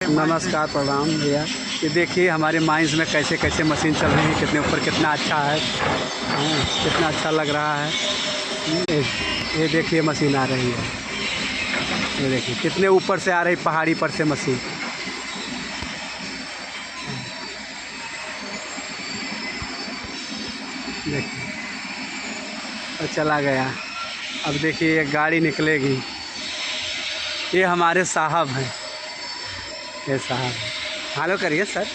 नमस्कार, प्रणाम भैया। ये देखिए हमारे माइंस में कैसे कैसे मशीन चल रही है, कितने ऊपर, कितना अच्छा है, कितना अच्छा लग रहा है। ये देखिए मशीन आ रही है, ये देखिए कितने ऊपर से आ रही, पहाड़ी पर से मशीन। देखिए और चला गया। अब देखिए एक गाड़ी निकलेगी। ये हमारे साहब हैं, ये साहब। हेलो करिए सर।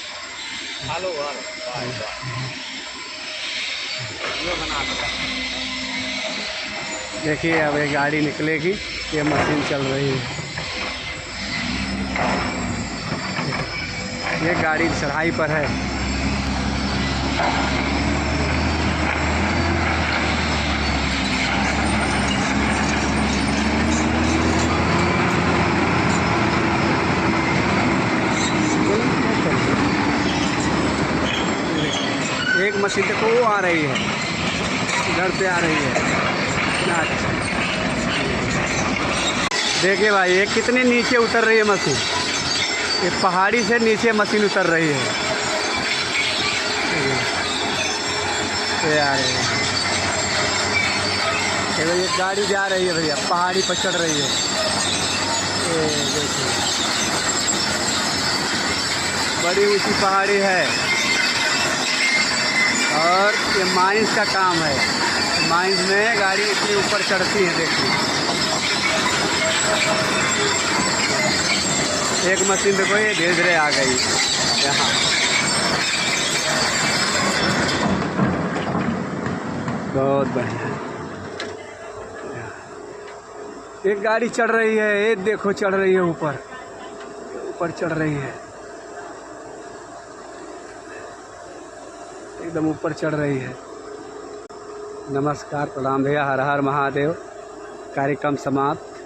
हेलो। देखिए अब ये गाड़ी निकलेगी, ये मशीन चल रही है। ये गाड़ी चढ़ाई पर है। एक मशीन देखो वो आ रही है, इधर से आ रही है। अच्छा देखिए भाई, ये कितने नीचे उतर रही है मशीन। ये पहाड़ी से नीचे मशीन उतर रही है। ये आ रही है, ये गाड़ी जा रही है भैया, पहाड़ी पर चढ़ रही है। ये देखिए बड़ी ऊंची पहाड़ी है और ये माइंस का काम है। माइंस में गाड़ी इतनी ऊपर चढ़ती है। देखिए एक मशीन देखो, ये धीरे धीरे आ गई यहाँ। बहुत बढ़िया। एक गाड़ी चढ़ रही है, ये देखो चढ़ रही है, ऊपर ऊपर चढ़ रही है, एकदम ऊपर चढ़ रही है। नमस्कार, प्रणाम भैया। हर हर महादेव। कार्यक्रम समाप्त।